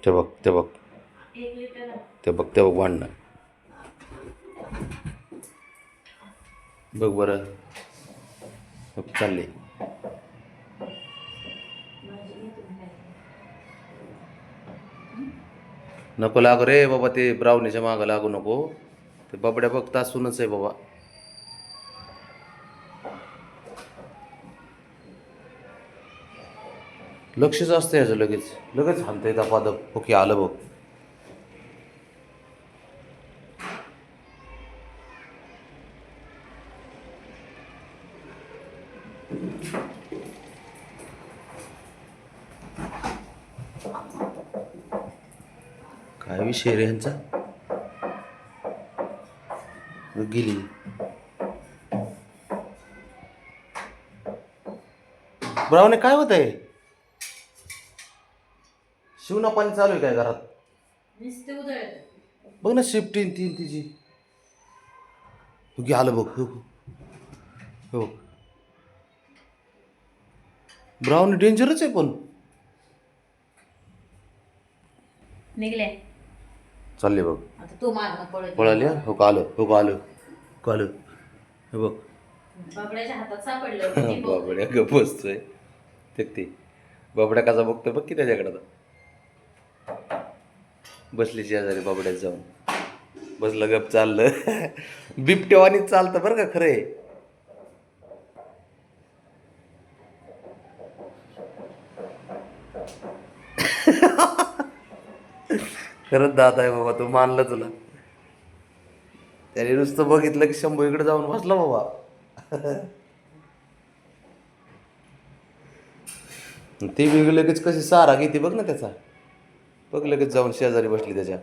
ते बघ ते बघ ते बघ ते बघ भांडणं बघ बरं चालले. नको लागू रे बाबा, ते ब्राउनीच्या मागं लागू नको. ते बाबड्या बघ तासूनच आहे बाबा. लक्षच असतं ह्याचं, लगेच लगेच हाणतंय दपादप. ओके आलं बघ. काय विषय रे ह्यांचा. गेली ब्राऊने. काय होत आहे? शिवना पाणी चालू आहे काय घरात? बघ ना शिफ्ट इन तीन तिची. तू आलं बघ. हो ब्राऊन डेंजरच आहे पण. निघले चालले बघ. आता तू मागणं पळाली. हो का आलं. हो का आलं. का आलं. हे बघ बाबड्याच्या हातात सापडलं. बाबड्या गप बसतोय. ते बाबड्या कसा बघतोय बघ की त्याच्याकडं. बसली शेजारी बाबड्यात जाऊन बसलं गप चाललं. बिबटेवानीच चालतं बरं का खरंय. खरंच दादा आहे बाबा, तू मानलं तुला. त्याने नुसतं बघितलं की शंभू इकडे जाऊन बसला बाबा. ती वेगळी लगेच कशी सारा घेते बघ ना त्याचा. बघ लगेच जाऊन शेजारी बसली त्याच्या.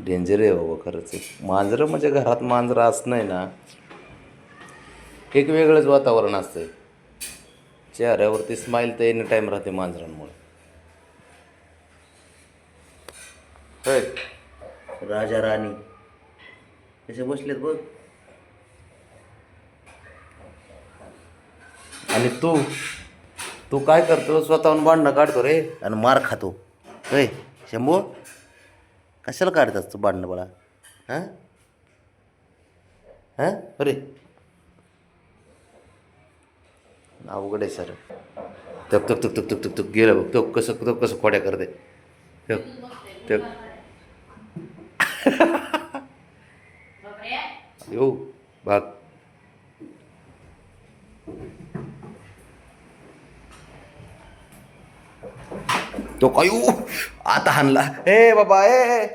डेंजर आहे बाबा खरंच. मांजरं म्हणजे घरात मांजरं असणं आहे ना, एक वेगळंच वातावरण असतंय. चेहऱ्यावरती स्माईल तर एनी टाईम राहते मांजरांमुळे. होय राजा राणी कसे बसलेत बघ. आणि तू तू काय करतो? स्वतःहून भांडणं काढतो रे आणि मार खातो. होय शंभू, कशाला काढतात तू भांडणं बाळा? हां हां अरे अवघड आहे सर. तक तक तक तक तक तक तक गेलं बघ. तो कसं खोड्या करते. तक तक येऊ भाग. तो कायू आता हाणला. ए बाबा ए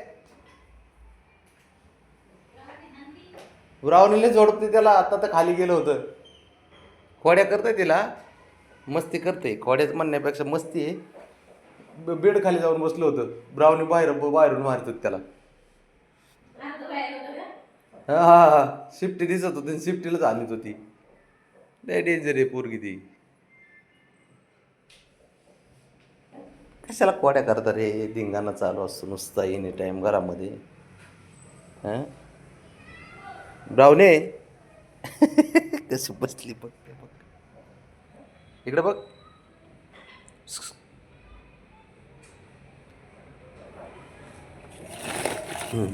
ब्राउनीला झोडपते त्याला. आता तर खाली गेलं होतं. खोड्या करतंय तिला. मस्ती करते. खोड्याच म्हणण्यापेक्षा मस्ती आहे. बेड खाली जाऊन बसलं होतं. ब्राउनी बाहेरून मारतात त्याला. हा हा हा शिफ्टी दिसत होती. शिफ्टीलाच आणत होती. लय डेंजर आहे पोरगी ती. कशाला कोड्या करता रे? धिंगाणा चालू असतो नुसता एनी टाईम घरामध्ये. हां ब्राऊने कशी बसली बघ. ते बघ इकडे बघ.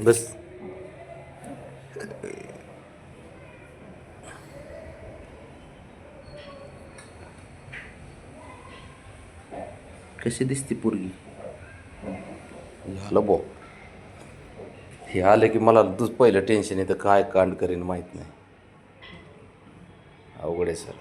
बस. कशी दिसते पोरगी. झालं बो. हे आलं की मला तुझ पहिलं टेन्शन येतं. काय कांड करीन माहीत नाही. अवघड आहे सर.